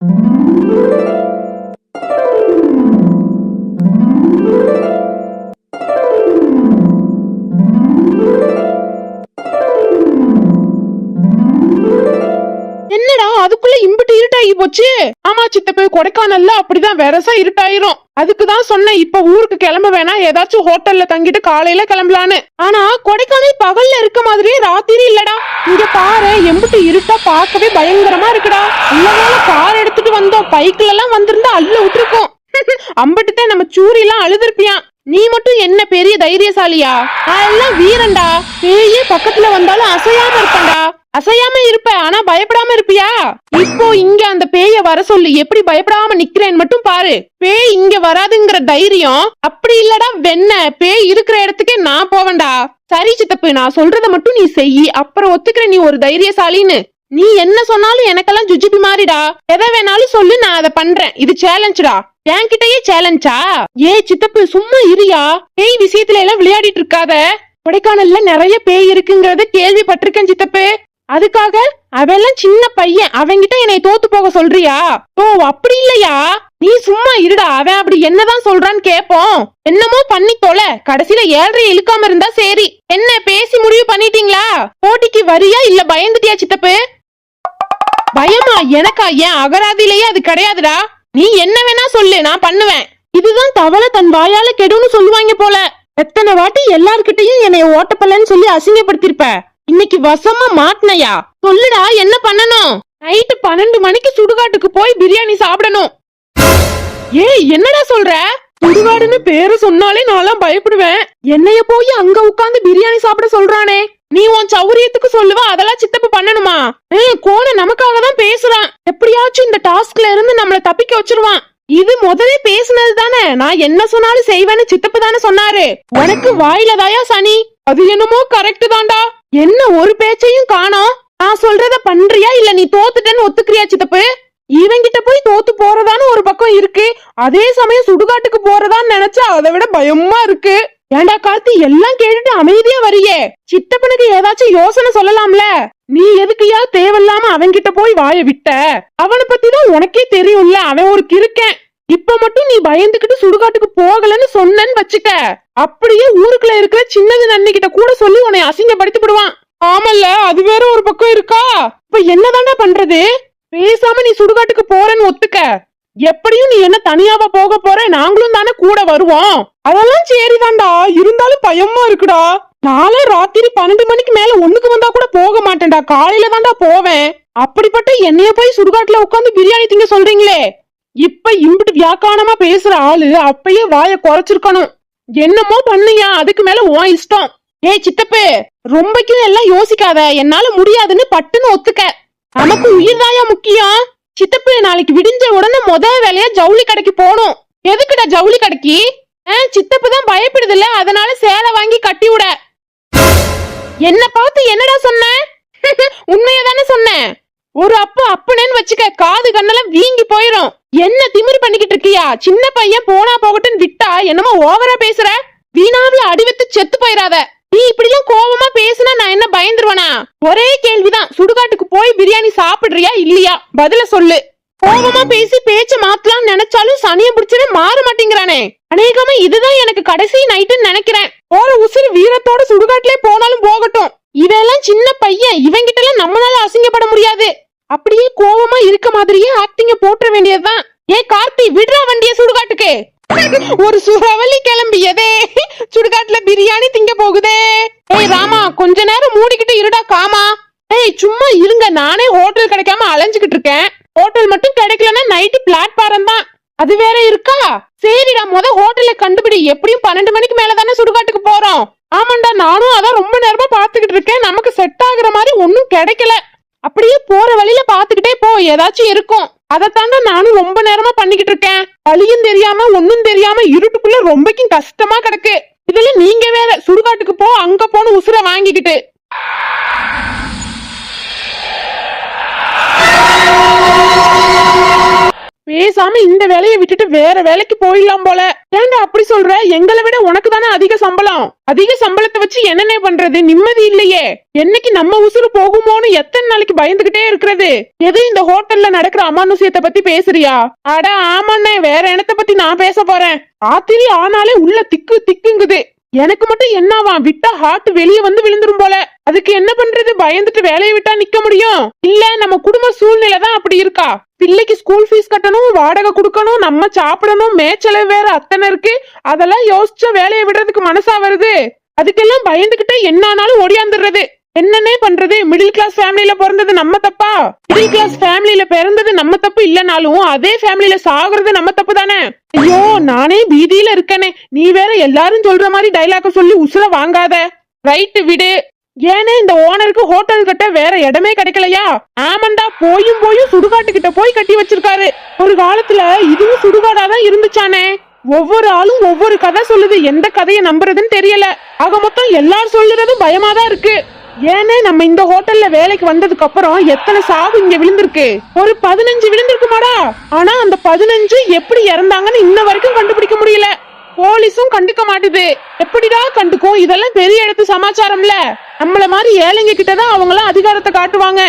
என்னடா அதுக்குள்ள இம்பிட்டு இருட்டாகி போச்சு? ஆமா சித்தப்பு, கொடைக்கானல்ல அப்படிதான் வெரசா இருட்டாயிரும். அதுக்குதான் சொன்னேன் இப்ப ஊருக்கு கிளம்ப வேணாம், ஏதாச்சும் ஹோட்டல்ல தங்கிட்டு காலையில கிளம்பலான்னு. ஆனா கொடைக்கானல் பகல்ல இருக்க மாதிரியே ராத்திரி இல்லடா. இங்க பாரு, எம்பிட்டு இருட்டா பார்க்கவே பயங்கரமா இருக்குடா. இல்லனால கார் எடுத்துட்டு வந்தோம், பைக்ல எல்லாம் வந்திருந்தா அள்ள விட்டுருக்கோம். அம்பட்டுதான் நம்ம சூரி எல்லாம் அழுதுருப்பியான். நீ மட்டும் என்ன பெரிய தைரியசாலியா? நான் எல்லாம் வீரன்டா. பேயே பக்கத்துல வந்தாலும் அசையாம இருப்பேன்டா. அசையாம இருப்ப, ஆனா பயப்படாம இருப்பியா? இப்போ இங்க அந்த பேய வர சொல்லு, எப்படி பயப்படாம நிக்கிறேன்னு மட்டும் பாரு. பேய் இங்க வராதுங்கிற தைரியம் அப்படி இல்லடா வெண்ண. பேய் இருக்கிற இடத்துக்கே நான் போவேன்டா. சரி சித்தப்பு, நான் சொல்றத மட்டும் நீ செய், அப்புறம் ஒத்துக்கிற நீ ஒரு தைரியசாலின்னு. நீ என்ன சொன்னாலும் எனக்கெல்லாம் ஜுஜிபி மாறிடா. எதை வேணாலும் சொல்லு, நான் அதை பண்றேன். இது சேலஞ்சுடா. என்கிட்டயே சேலஞ்சா? ஏ சித்தப்பு சும்மா இருயா. பேய் விஷயத்துல எல்லாம் விளையாடிட்டு இருக்காத. கொடைக்கானல்ல நிறைய பேய் இருக்குங்கறத கேள்விப்பட்டிருக்கேன் சித்தப்பு. அதுக்காக அவெல்லாம் சின்ன பையன், அவங்கிட்ட என்னை தோத்து போக சொல்றியா? ஓ அப்படி இல்லையா? நீ சும்மா இருடா. அவன் அப்படி என்னதான் சொல்றான்னு கேப்போம். என்னமோ பண்ணி தொலை, கடைசியில 7.5 இழுக்காம இருந்தா சரி. என்ன பேசி முடிவு பண்ணிட்டீங்களா? போட்டிக்கு வரியா இல்ல பயந்துட்டியா சித்தப்பு? பயமா எனக்கா? ஏன் அகராதிலேயே அது கிடையாதுடா. நீ என்ன வேணா சொல்லு, நான் பண்ணுவேன். இதுதான் தவளை தன் வாயால கெடுன்னு சொல்லுவாங்க போல. எத்தனை வாட்டி எல்லார்கிட்டையும் என்னைய ஓட்டப்பல்லன்னு சொல்லி அசிங்கப்படுத்திருப்ப. இன்னைக்கு வசமா மாட்டினையா? சொல்லுடா, என்ன பண்ணணும்? நைட்டு 12 மணிக்கு சுடுகாட்டுக்கு போய் பிரியாணி சாப்பிடணும். ஏய் என்னடா சொல்ற? சுடுகாடுன்னு பேரு சொன்னாலே நான்லாம் பயப்படுவேன். என்னைய போய் அங்க உட்கார்ந்து பிரியாணி சாப்பிட சொல்றானே. நீ உன் சௌரியத்துக்கு சொல்லுவ, அதெல்லாம் சித்தப்பு பண்ணணுமா? கோண நமக்காக தான் பேசுறான். எப்படியாச்சும் இந்த டாஸ்க்ல இருந்து நம்மள தப்பிக்க வச்சிருவான். இது முதலே பேசுனது தானே. நான் என்ன சொன்னாலும் செய்வேன்னு சித்தப்பு தானே சொன்னாரு. உனக்கு வாயிலதாயா சனி? அது என்னமோ கரெக்ட் தான்டா. என்ன ஒரு பேச்சையும் காணோம். நான் சொல்றத பண்றியா இல்ல நீ தோத்துட்டேன்னு ஒத்துக்கிறியா சித்தப்பு? இவங்கிட்ட போய் தோத்து போறதான்னு ஒரு பக்கம் இருக்கு, அதே சமயம் சுடுகாட்டுக்கு போறதான்னு நினைச்சா அதை விட பயமா இருக்கு. ஏண்டா கார்த்தி, எல்லாம் கேட்டுட்டு அமைதியா வரியே. சித்தப்பனுக்கு ஏதாச்சும் யோசனை சொல்லலாம்ல. நீ எதுக்குயா தேவையில்லாம அவன்கிட்ட போய் வாய விட்ட? அவனை பத்தி தான் உனக்கே தெரியும்ல, அவன் ஒரு கிறுக்கன். இப்ப மட்டும் நீ பயந்துகிட்டு சுடுகாட்டுக்கு போகலன்னு சொன்னன்னு வச்சுக்க, அப்படியே ஊருக்குள்ள இருக்கிற சின்னது நன்னிக்கிட்ட கூட சொல்லி உன்னை அசிங்கப்படுத்தி விடுவான். ஆமல்ல, அது வேற ஒரு பக்கம் இருக்கா. இப்ப என்னதாண்டா பண்றது? பேசாம நீ சுடுகாட்டுக்கு போறேன்னு ஒத்துக்க. எப்படியும் நீ என்ன தனியாவா போக போற? நாங்களும் தானே கூட வருவோம். அதெல்லாம் சரிதான்டா, இருந்தாலும் பயமா இருக்குடா. நாளை ராத்திரி 12 மணிக்கு மேல ஒண்ணுக்கு வந்தா கூட போக மாட்டேன்டா. காலையில தான்டா போவேன். அப்படிப்பட்ட என்னைய போய் சுடுகாட்டுல உட்காந்து பிரியாணி திங்க சொல்றீங்களே. இப்ப இம்பிட்டு வியாக்கானமா பேசுற ஆளு அப்பயே வாய குறைச்சிருக்கணும். என்னமோ பண்ணியா, அதுக்கு மேல உன் இஷ்டம். ஏய் சித்தப்பு, ரொம்பக்கும் எல்லாம் யோசிக்காத. என்னால முடியாதுன்னு பட்டுன்னு ஒத்துக்க. நமக்கு உயிர்தாயா முக்கியம். சித்தப்பு, நாளைக்கு விடிஞ்ச உடனே முதல் வேலையா ஜவுளி கடைக்கு போகணும். எதுக்குடா ஜவுளி கடைக்கு? சித்தப்பு தான் பயப்படுதுல, அதனால சேலை வாங்கி கட்டி விட. என்ன பார்த்து என்னடா சொன்ன? உண்மையதானே சொன்னேன். ஒரு அப்பனேன்னு வச்சுக்க, காது கண்ணெல்லாம் வீங்கி போயிரும். என்ன திமிரு பண்ணிக்கிட்டு இருக்கியா? சின்ன பையன் போனா போகட்டுன்னு விட்டா என்னமோ ஓவரா பேசுற. வீணாவில அடிவத்து செத்து போயிராத. நீ இப்படிலாம் கோபமா பேசுனா நான் என்ன பயந்துருவனா? ஒரே கேள்விதான், சுடுகாட்டுக்கு போய் பிரியாணி சாப்பிடுறியா இல்லையா? பதில சொல்லு. கோபமா பேசி பேச்ச மாத்தலாம்னு நினைச்சாலும் சனிய பிடிச்சவே மாற மாட்டேங்கிறானே. அநேகமா இதுதான் எனக்கு கடைசி நைட்டுன்னு நினைக்கிறேன். போற உசுறு வீரத்தோட சுடுகாட்டிலே போனாலும் போகட்டும். இவெல்லாம் சின்ன பையன், இவங்கிட்ட எல்லாம் நம்மளால அசிங்கப்பட முடியாது. அப்படியே கோபமா இருக்க மாதிரியே ஆக்டிங்க போட்ட வேண்டியதுதான். ஏ கார்த்தி, விடுறா வண்டிய சுடுகாட்டுக்கு. ஒரு சுறவலி கிளம்பியதே, சுடுகாட்டுல பிரியாணி திங்க போகுதே. ஏய் ராமா, கொஞ்ச நேரம் மூடிக்கிட்டு இருடா காமா. ஏய் சும்மா இருங்க, நானே ஹோட்டல் கிடைக்காம அலைஞ்சுக்கிட்டு இருக்கேன். ஹோட்டல் மட்டும் கிடைக்கலன்னா நைட்டு பிளாட்பாரம் தான். அது வேற இருக்கா? சரிடா, ஹோட்டலை கண்டுபிடி. எப்படியும் 12 மணிக்கு மேலதானே சுடுகாட்டுக்கு போறோம். ஆமாண்டா, நானும் அதான் ரொம்ப நேரமா பாத்துக்கிட்டு இருக்கேன். நமக்கு செட் ஆகுற மாதிரி ஒன்னும் கிடைக்கல. அப்படியே போற வழியில பாத்துக்கிட்டே போ, ஏதாச்சும் இருக்கும். அதத்தாண்டா நானும் ரொம்ப நேரமா பண்ணிக்கிட்டு இருக்கேன். வழியும் தெரியாம ஒன்னும் தெரியாம இருட்டுக்குள்ள ரொம்பக்கும் கஷ்டமா கிடக்கு. இதுல நீங்க வேற சுடுகாட்டுக்கு போ, அங்க போன உசுர வாங்கிக்கிட்டு. பேசாம இந்த வேலையை விட்டுட்டு வேற வேலைக்கு போயிடலாம் போல. ஏன்டா அப்படி சொல்ற? எங்களை விட உனக்கு தானே அதிக சம்பளம். அதிக சம்பளத்தை வச்சு என்னென்ன பண்றது? நிம்மதி இல்லையே. என்னைக்கு நம்ம உசுறு போகுமோன்னு எத்தனை நாளைக்கு பயந்துகிட்டே இருக்கிறது? எது இந்த ஹோட்டல்ல நடக்கிற அமானுஷயத்தை பத்தி பேசுறியா? அட ஆமாண்ணே, வேற என்னத்த பத்தி நான் பேச போறேன். ஆத்திரி ஆனாலே உள்ள திக்கு திக்குங்குது. எனக்கு மட்டும் என்னவா, விட்டா ஹார்ட் வெளியே வந்து விழுந்துரும் போல. அதுக்கு என்ன பண்றது? பயந்துட்டு வேலையை விட்டா நிக்க முடியும்? இல்ல நம்ம குடும்ப சூழ்நிலை தான் அப்படி இருக்கா? பிள்ளைக்கு ஸ்கூல் ஃபீஸ் கட்டணும், வாடகை கொடுக்கணும், நம்ம சாப்பிடணும், மேய்ச்சல வேற அத்தனை இருக்கு. அதெல்லாம் யோசிச்சா வேலையை விடுறதுக்கு மனசா வருது. அதுக்கெல்லாம் பயந்துகிட்டே என்னானாலும் ஓடியாந்துடுறது. என்னன்னே பண்றது? மிடில் கிளாஸ் ஃபேமிலில பிறந்தது நம்ம தப்பா? மிடில் கிளாஸ் ஃபேமிலில பிறந்தது நம்ம தப்பு இல்லனாலும் அதே ஃபேமிலில சாகுறது நம்ம தப்பு தானே? ஐயோ, நானே பீதியில இருக்கனே. நீ வேற எல்லாரும் சொல்ற மாதிரி டைலாக சொல்லி உசுர வாங்காத. ரைட்டு விடு. ஏனே இந்த ஓனருக்கு ஹோட்டல் கட்ட வேற இடமே கிடைக்கலையா? ஆமண்டா, போயும் சுடுகாட்டுக்கிட்ட போய் கட்டி வச்சிருக்காரு. ஒரு காலத்துல இதுவும் சுடுகாடாதான் இருந்துச்சானே. ஒவ்வொரு ஆளும் ஒவ்வொரு கதை சொல்லுது. எந்த கதையை நம்புறதுன்னு தெரியல. ஆக மொத்தம் எல்லாரும் சொல்லுறதும் பயமாதான் இருக்கு. ஏனே நம்ம இந்த ஹோட்டல்ல வேலைக்கு வந்ததுக்கு அப்புறம் எத்தனை சாவு இங்க விழுந்திருக்கு? ஒரு 15 விழுந்திருக்குமாடா. ஆனா அந்த 15 எப்படி இறந்தாங்கன்னு இன்ன வரைக்கும் கண்டுபிடிக்க முடியல. போலீஸும் கண்டுக்க மாட்டுது. எப்படிடா கண்டுக்கும்? இதெல்லாம் பெரிய இடத்து சமாச்சாரம்ல. நம்மள மாதிரி ஏழைங்க கிட்டதான் அவங்க எல்லாம் அதிகாரத்தை காட்டுவாங்க.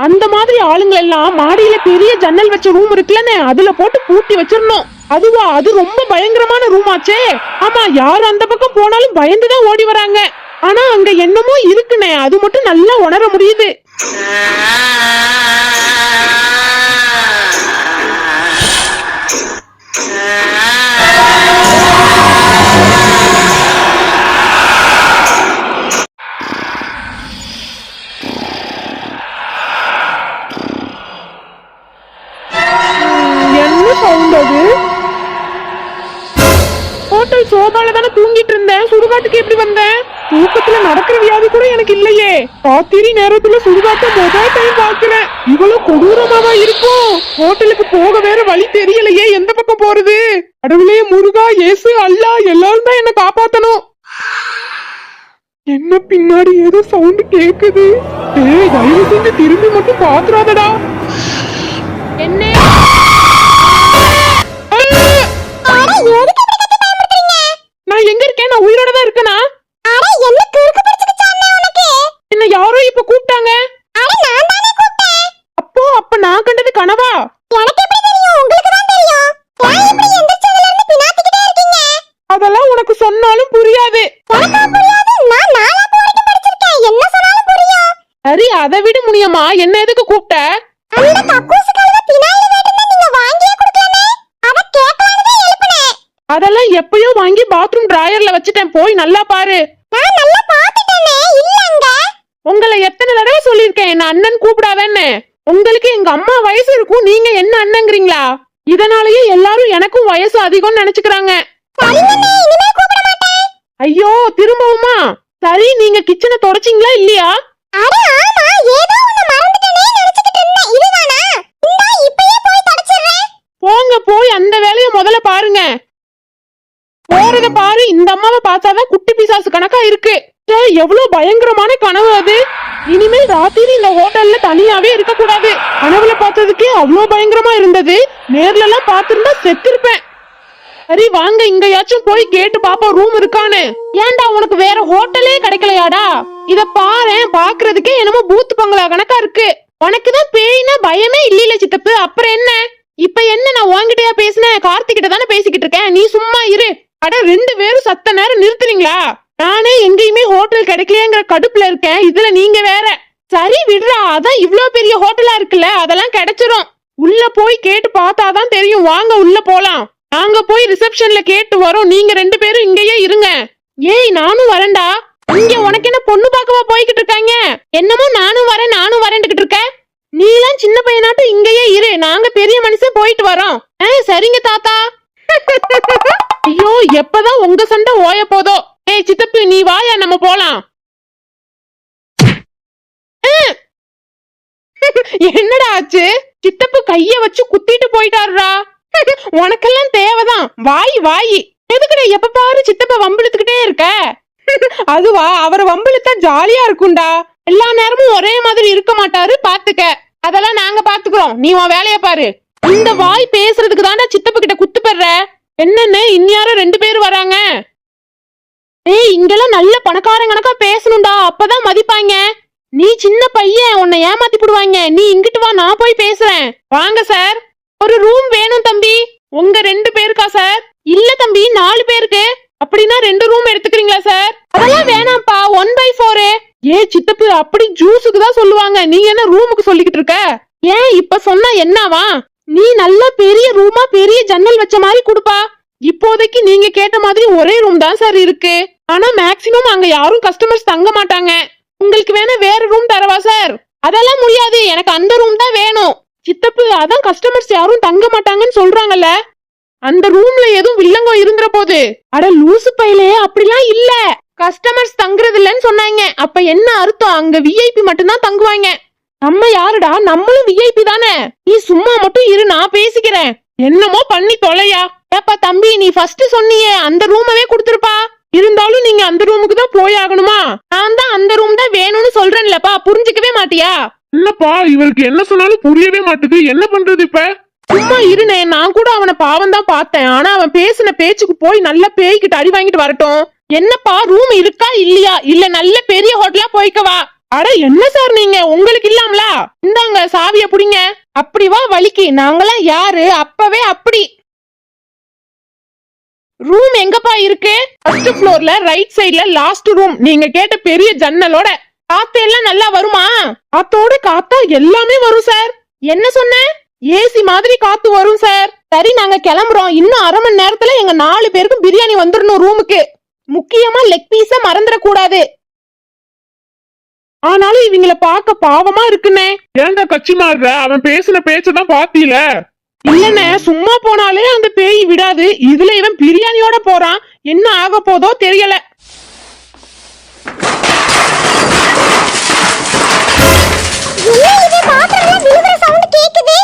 அந்த மாதிரி ஆளுங்க எல்லாம் மாடியில பெரிய ஜன்னல் வச்ச ரூம் இருக்குல்லனே, அதுல போட்டு பூட்டி வச்சிடணும். அதுவா? அது ரொம்ப பயங்கரமான ரூம் ஆச்சே. ஆமா, யாரு அந்த பக்கம் போனாலும் பயந்துதான் ஓடி வராங்க. ஆனா அங்க என்னமோ இருக்குனே, அது மட்டும் நல்லா உணர முடியுது. என்ன சவுண்ட் அது? ஹோட்டல் சோபால தானே தூங்கிட்டு இருந்தேன். சுடுகாட்டுக்கு எப்படி வந்தேன்? தூக்கத்துல நடக்கிற வியாதி கூட எனக்கு இல்லையே. ராத்திரி நேரத்துல சுடுகாட்டை முதல் டைம் பாக்குறேன். இவ்வளவு கொடூரமாவா இருக்கும்? ஹோட்டலுக்கு போக வேற வழி தெரியலையே. எந்த பக்கம் போறது? கடவுளே, முருகா, இயேசு, அல்லா, எல்லாரும் தான் என்ன காப்பாத்தணும். என்ன பின்னாடி ஏதோ சவுண்ட் கேக்குது? ஏய், தயவு செஞ்சு திரும்பி மட்டும் பாத்துறாதடா. என்ன? நான் எங்க இருக்கேன்? நான் உயிரோட தான் இருக்கேனா? என்ன யாரோ இப்ப கூப்பிட்டாங்க. அப்ப நான் கண்டது கனவா? அதெல்லாம் உனக்கு சொன்னாலும் புரியாது. சரி, அதை விட முடியுமா? என்ன எதுக்கு கூப்பிட்ட? அதெல்லாம் எப்பயோ வாங்கி பாத்ரூம் டிராயர்ல வச்சுட்டேன். போய் நல்லா பாரு. உங்களை எத்தனை தடவை சொல்லிருக்கேன் என்ன அண்ணன் கூப்பிடாதன்னு? உங்களுக்கு எங்க அம்மா வயசு இருக்கும், நீங்க என்ன அண்ணங்கிறீங்களா? இதனாலயே எல்லாரும் எனக்கும் வயசு அதிகம்னு நினைச்சுக்கிறாங்க. ஐயோ, திரும்பவுமா? சரி, நீங்க கிச்சனை தொடச்சிங்களா இல்லையா? போங்க, போய் அந்த வேலையை முதல்ல பாருங்க. போறத பாரு. இந்த அம்மாவை பார்த்தாதான் குட்டி பிசாசு கணக்கா இருக்கு. எவ்வளவு பயங்கரமான கனவு அது. இனிமேல் ராத்திரி இந்த ஹோட்டல்ல தனியாவே இருக்க கூடாது. கனவுல பார்த்ததுக்கே அவ்வளவு பயங்கரமா இருந்தது. நேர்ல எல்லாம் பார்த்திருந்தா செத்திருப்பேன். சரி வாங்க, இங்கயாச்சும் போய் கேட்டு பாப்பா ரூம் இருக்கான்னு. ஏன்டா, உனக்கு வேற ஹோட்டலே கிடைக்கலையாடா? இத பாரு, பாக்குறதுக்கே என்னமோ பூத்து பங்களா கணக்கா இருக்கு. உனக்குதான் பேய்னா பயமே இல்ல சித்தப்பு. அப்புறம் என்ன? இப்ப என்ன நான் உன்கிட்டயா பேசினேன்? கார்த்திகிட்ட தானே பேசிக்கிட்டு இருக்கேன். நீ சும்மா இரு. அட, 2 பேரும் சத்த நேரம் நிறுத்துறீங்களா? நானே எங்கேயுமே ஹோட்டல் கிடைக்கலையேங்கிற கடுப்புல இருக்கேன். இதுல நீங்க வேற. சரி விடுறா, அதான் இவ்வளவு பெரிய ஹோட்டலா இருக்குல்ல, அதெல்லாம் கிடைச்சிரும். உள்ள போய் கேட்டு பார்த்தாதான் தெரியும். வாங்க உள்ள போலாம். நாங்க போய் ரிசப்ஷன்ல கேட்டு வரோம். நீங்க 2 பேரும் இங்கேயே இருங்க. ஏய், நானும் வரேன்டா. இங்க உனக்கு என்ன பொண்ணு பார்க்கவா போய்கிட்டு இருக்காங்க? என்னமோ நானும் வரேன்ட்டு இருக்க. நீ எல்லாம் சின்ன பையனாட்டு இங்கேயே இரு. நாங்க பெரிய மனுஷன் போயிட்டு வரோம். சரிங்க தாத்தா. ஐயோ, எப்பதான் உங்க சண்டை ஓய போதோ? ஏய் சித்தப்பு, நீ வாயா, நம்ம போலாம். என்னடா ஆச்சு? சித்தப்பு கைய வச்சு குத்திட்டு போயிட்டாருடா. உனக்கெல்லாம் தேவைதான் வாய். எதுக்குடா எப்ப பாரு சித்தப்ப வம்பிழுத்துக்கிட்டே இருக்க? அதுவா, அவர் வம்பிழுத்தா ஜாலியா இருக்கும்டா. எல்லா நேரமும் ஒரே மாதிரி இருக்க மாட்டாரு, பாத்துக்க. அதெல்லாம் நாங்க பாத்துக்கிறோம். நீ உன் வேலைய பாரு. இந்த வாய் பேசுறதுக்கு தாண்டா சித்தப்பு கிட்ட குத்து பெற. என்னன்னு இன்யாரும் 2 பேர் வராங்க. ஏய், இங்கெல்லாம் நல்ல பணக்காரங்கனக்கா பேசணும்டா, அப்பதான் மதிப்பாங்க. நீ சின்ன பையன், உன்னை ஏமாத்தி போடுவாங்க. நீ இங்கிட்டு வா, நான் போய் பேசுறேன். வாங்க சார், ஒரு ரூம் வேணும் தம்பி. உங்க 2 பேருக்கா சார்? இல்ல தம்பி, 4 பேருக்கு. அப்படின்னா 2 ரூம் எடுத்துக்கிறீங்களா சார்? அதெல்லாம் வேணாம்ப்பா, 1/4. ஏ சித்தப்பு, அப்படி ஜூஸுக்கு தான் சொல்லுவாங்க, நீ என்ன ரூமுக்கு சொல்லிக்கிட்டு இருக்க? ஏன் இப்ப சொன்னா என்னவா? நீ நல்ல பெரிய ரூமா, பெரிய ஜன்னல் வச்ச மாதிரி கொடுப்பா. இப்போதைக்கு நீங்க கேட்ட மாதிரி ஒரே ரூம் தான் சார் இருக்கு. ஆனா மேக்சிமம் அங்க யாரும் கஸ்டமர்ஸ் தங்க மாட்டாங்க. உங்களுக்கு வேணா வேற ரூம் தரவா சார்? அதெல்லாம் முடியாது, எனக்கு அந்த ரூம் தான் வேணும். சித்தப்பு, அதான் கஸ்டமர்ஸ் யாரும் தங்க மாட்டாங்கன்னு சொல்றாங்கல்ல, அந்த ரூம்ல எதுவும் வில்லங்கோ இருந்துற போது. அட லூசு பையலே, அப்படிலாம் இல்ல. கஸ்டமர்ஸ் தங்குறது இல்லன்னு சொன்னாங்க. அப்ப என்ன அர்த்தம்? அங்க விஐபி மட்டும் தான் தங்குவாங்க. நம்ம யாருடா, நம்மளும் விஐபி தானே. நீ சும்மா மட்டும் இரு, நான் பேசிக்கிறேன். என்னமோ பண்ணி தொலையா. ஏப்பா தம்பி, நீ ஃபர்ஸ்ட் சொன்னியே அந்த ரூமவே கொடுத்துருப்பா. இருந்தாலும் நீங்க அந்த ரூமுக்கு தான் போய் ஆகணுமா? நான் தான் அந்த ரூம் தான் வேணும்னு சொல்றேன்லப்பா, புரிஞ்சுக்கவே மாட்டியா? என்னப்பா இவருக்கு என்ன சொன்னாலும் புரியவே மாட்டுது, என்ன பண்றது இப்ப? சும்மா இருனே, நான் கூட அவனை பாவம் தான் பார்த்தேன். ஆனா அவன் பேசின பேச்சுக்கு போய் நல்ல பேய்கிட்டு அடி வாங்கிட்டு வரட்டும். என்னப்பா, ரூம் இருக்கா இல்லையா? இல்ல நல்ல பெரிய ஹோட்டலா போய்க்கவா? அட என்ன சார் நீங்க, உங்களுக்கு இல்லாமல? இந்தாங்க சாவிய புடிங்க. அப்படி வா வலிக்கு, நாங்களாம் யாரு அப்பவே அப்படி. ரூம் எங்கப்பா இருக்கு? ஃபர்ஸ்ட் ஃப்ளோர்ல ரைட் சைடுல லாஸ்ட் ரூம். நீங்க கேட்ட பெரிய ஜன்னலோட. காத்து எல்லாம் நல்லா வருமா? காத்தோட காத்தா எல்லாமே வரும் சார். என்ன சொன்ன? ஏசி மாதிரி காத்து வரும் சார். சரி, நாங்க கிளம்புறோம். இன்னும் 1/2 மணி நேரத்துல எங்க 4 பேருக்கும் பிரியாணி வந்துடணும் ரூமுக்கு. முக்கியமா லெக் பீஸ மறந்துட கூடாது. ஆனாலும் இவங்கள பாக்க பாவமா இருக்குன்னே. ஏன்டா கட்சி மாறுற? அவன் பேசின பேச்சதான் பாத்தீல? இல்லனே, சும்மா போனாலே அந்த பேய் விடாது. இதுல இவன் பிரியாணியோட போறான். என்ன ஆக போதோ தெரியல. என்ன இது, பாத்திரம்லாம் விழுகிற சவுண்ட் கேக்குது?